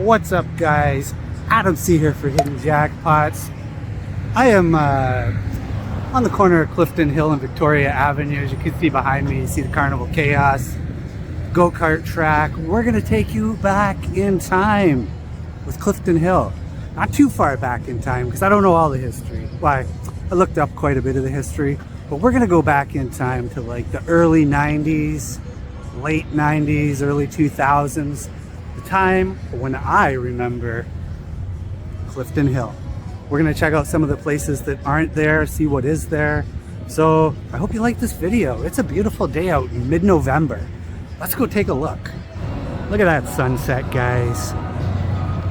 What's up, guys? Adam C here for Hidden Jackpots. I am on the corner of Clifton Hill and Victoria Avenue. As you can see behind me, you see the Carnival Chaos go-kart track. We're gonna take you back in time with Clifton Hill. Not too far back in time, because I don't know all the history. Why? I looked up quite a bit of the history, but we're gonna go back in time to like the early 90s, late 90s, early 2000s. The time when I remember Clifton Hill. We're gonna check out some of the places that aren't there, see what is there. So I hope you like this video. It's a beautiful day out in mid-November. Let's go take a look. Look at that sunset, guys.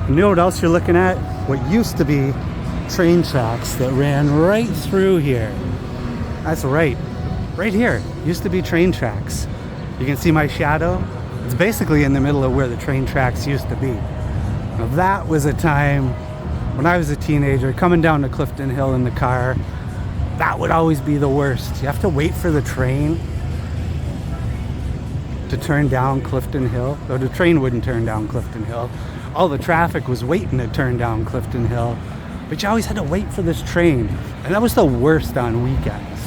You know what else you're looking at? What used to be train tracks that ran right through here. That's right here used to be train tracks. You can see my shadow. It's basically in the middle of where the train tracks used to be. Now that was a time when I was a teenager coming down to Clifton Hill in the car. That would always be the worst. You have to wait for the train to turn down Clifton Hill. Though the train wouldn't turn down Clifton Hill. All the traffic was waiting to turn down Clifton Hill. But you always had to wait for this train. And that was the worst on weekends.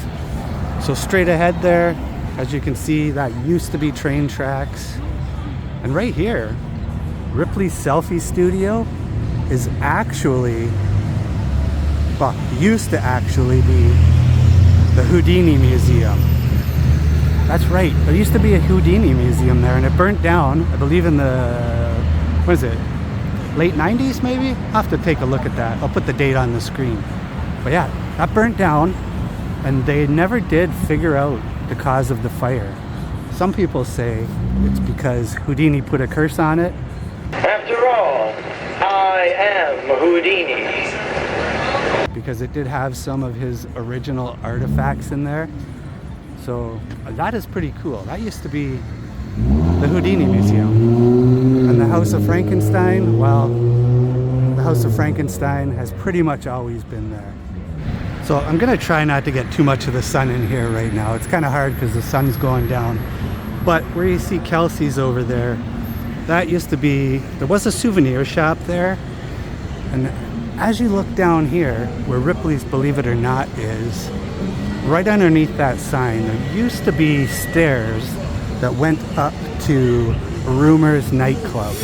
So straight ahead there, as you can see, that used to be train tracks. And right here, Ripley's Selfie Studio is actually, well, used to actually be the Houdini Museum. That's right, there used to be a Houdini Museum there, and it burnt down, I believe in the, what is it, late 90s maybe? I'll have to take a look at that. I'll put the date on the screen. But yeah, that burnt down, and they never did figure out the cause of the fire. Some people say it's because Houdini put a curse on it. After all, I am Houdini. Because it did have some of his original artifacts in there. So that is pretty cool. That used to be the Houdini Museum. And the House of Frankenstein, well, the House of Frankenstein has pretty much always been there. So I'm gonna try not to get too much of the sun in here right now. It's kind of hard because the sun's going down. But where you see Kelsey's over there, that used to be, there was a souvenir shop there. And as you look down here, where Ripley's Believe It or Not is, right underneath that sign, there used to be stairs that went up to Rumours Nightclub.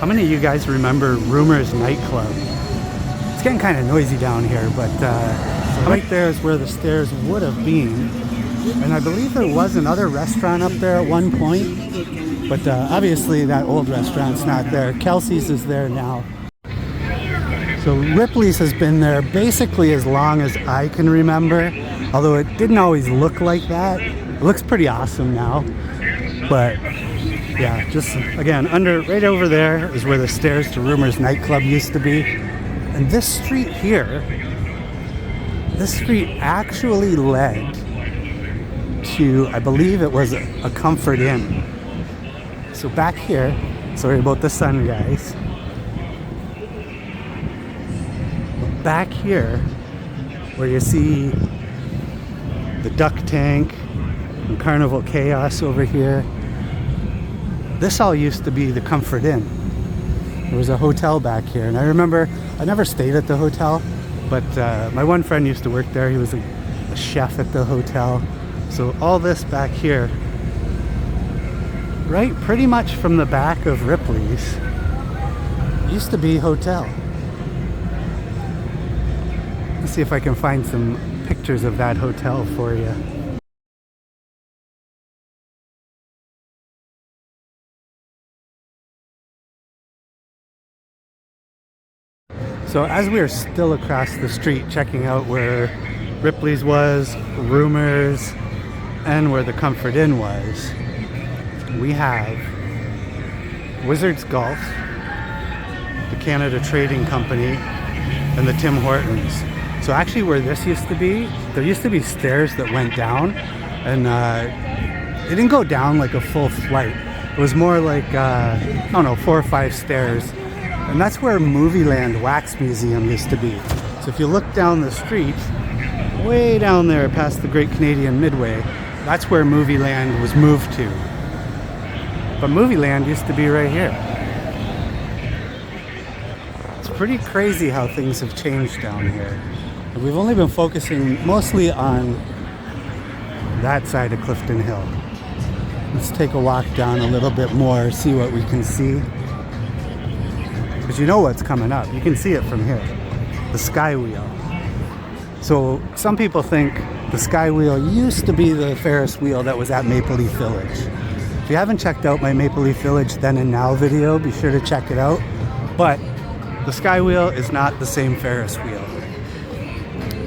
How many of you guys remember Rumours Nightclub? It's getting kind of noisy down here, but right there is where the stairs would have been. And I believe there was another restaurant up there at one point, but obviously that old restaurant's not there. Kelsey's is there now. So Ripley's has been there basically as long as I can remember, although it didn't always look like that. It looks pretty awesome now, but yeah, just again, right over there is where the stairs to Rumours Nightclub used to be. And this street here, this street actually led to, I believe it was a Comfort Inn. So back here, sorry about the sun, guys. But back here, where you see the duck tank and Carnival Chaos over here, this all used to be the Comfort Inn. There was a hotel back here, and I remember, I never stayed at the hotel, but my one friend used to work there. He was a chef at the hotel. So all this back here, right pretty much from the back of Ripley's, used to be hotel. Let's see if I can find some pictures of that hotel for you. So as we are still across the street checking out where Ripley's was, Rumours, and where the Comfort Inn was, we have Wizards Golf, the Canada Trading Company, and the Tim Hortons. So actually where this used to be, there used to be stairs that went down, and it didn't go down like a full flight. It was more like, I don't know, 4 or 5 stairs. And that's where Movieland Wax Museum used to be. So if you look down the street, way down there past the Great Canadian Midway, that's where Movie Land was moved to. But Movie Land used to be right here. It's pretty crazy how things have changed down here. And we've only been focusing mostly on that side of Clifton Hill. Let's take a walk down a little bit more, see what we can see. Because you know what's coming up. You can see it from here. The Sky Wheel. So some people think the Sky Wheel used to be the Ferris wheel that was at Maple Leaf Village. If you haven't checked out my Maple Leaf Village Then and Now video, be sure to check it out. But the Sky Wheel is not the same Ferris wheel.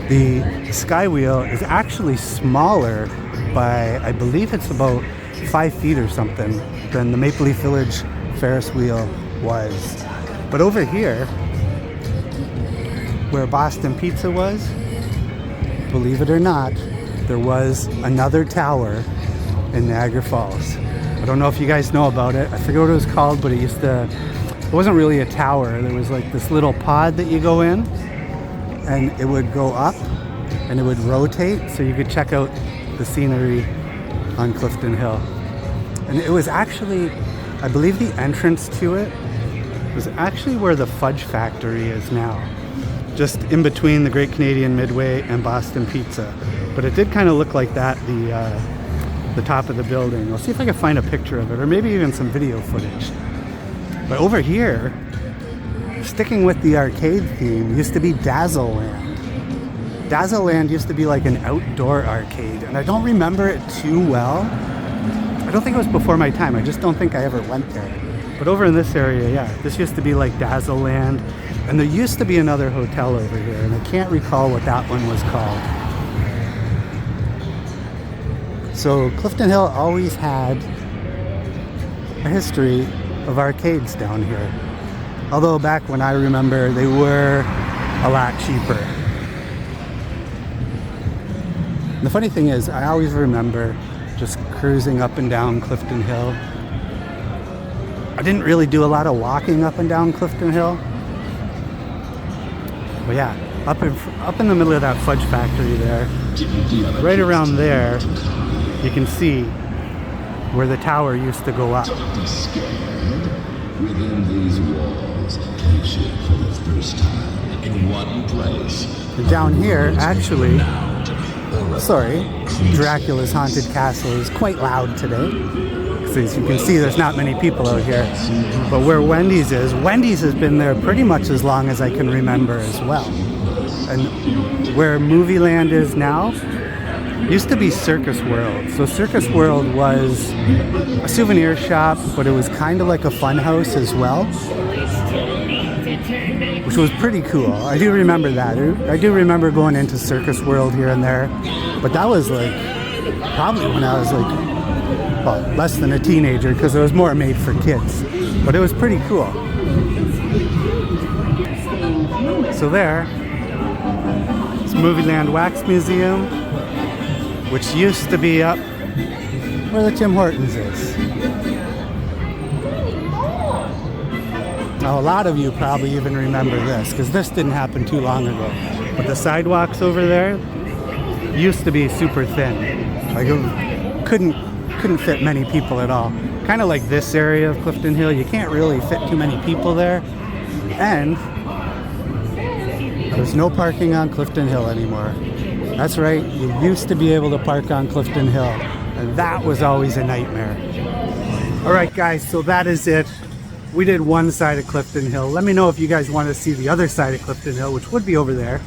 The Sky Wheel is actually smaller by, I believe it's about 5 feet or something, than the Maple Leaf Village Ferris wheel was. But over here, where Boston Pizza was, believe it or not, there was another tower in Niagara Falls. I don't know if you guys know about it. I forget what it was called, but it wasn't really a tower. There was like this little pod that you go in, and it would go up and it would rotate so you could check out the scenery on Clifton Hill. And it was actually, I believe the entrance to it was actually where the Fudge Factory is now, just in between the Great Canadian Midway and Boston Pizza. But it did kind of look like that, the top of the building. I'll see if I can find a picture of it, or maybe even some video footage. But over here, sticking with the arcade theme, used to be Dazzleland. Dazzleland used to be like an outdoor arcade, and I don't remember it too well. I don't think it was before my time. I just don't think I ever went there. But over in this area, yeah, this used to be like Dazzleland. And there used to be another hotel over here, and I can't recall what that one was called. So Clifton Hill always had a history of arcades down here. Although back when I remember, they were a lot cheaper. And the funny thing is, I always remember just cruising up and down Clifton Hill. I didn't really do a lot of walking up and down Clifton Hill. But yeah, up in the middle of that Fudge Factory there, right around there, you can see where the tower used to go up. Within these walls, picture for the first time in one place. And down here, actually, sorry, Dracula's Haunted Castle is quite loud today. As you can see, there's not many people out here. But where Wendy's has been there pretty much as long as I can remember as well. And where Movie Land is now, used to be Circus World. So Circus World was a souvenir shop, but it was kind of like a fun house as well, which was pretty cool. I do remember that. I do remember going into Circus World here and there, but that was like probably when I was like, well, less than a teenager, because it was more made for kids. But it was pretty cool. So there, it's Movie Land Wax Museum, which used to be up where the Tim Hortons is. Now, a lot of you probably even remember this, because this didn't happen too long ago. But the sidewalks over there used to be super thin. Like, it couldn't fit many people at all. Kind of like this area of Clifton Hill, you can't really fit too many people there. And there's no parking on Clifton Hill anymore. That's right, you used to be able to park on Clifton Hill, and that was always a nightmare. All right, guys, so that is it. We did one side of Clifton Hill. Let me know if you guys want to see the other side of Clifton Hill, which would be over there,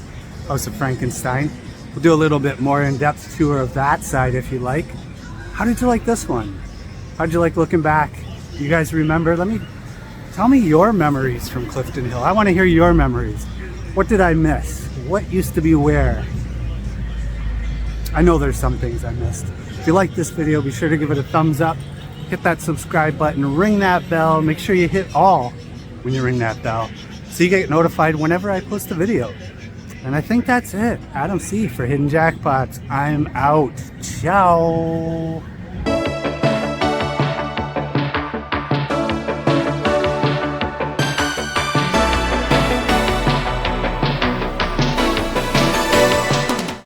House of Frankenstein. We'll do a little bit more in-depth tour of that side if you like. How did you like this one? How'd you like looking back? You guys remember? Tell me your memories from Clifton Hill. I want to hear your memories. What did I miss? What used to be where? I know there's some things I missed. If you like this video, be sure to give it a thumbs up. Hit that subscribe button, ring that bell. Make sure you hit all when you ring that bell, so you get notified whenever I post a video. And I think that's it. Adam C for Hidden Jackpots. I'm out. Ciao.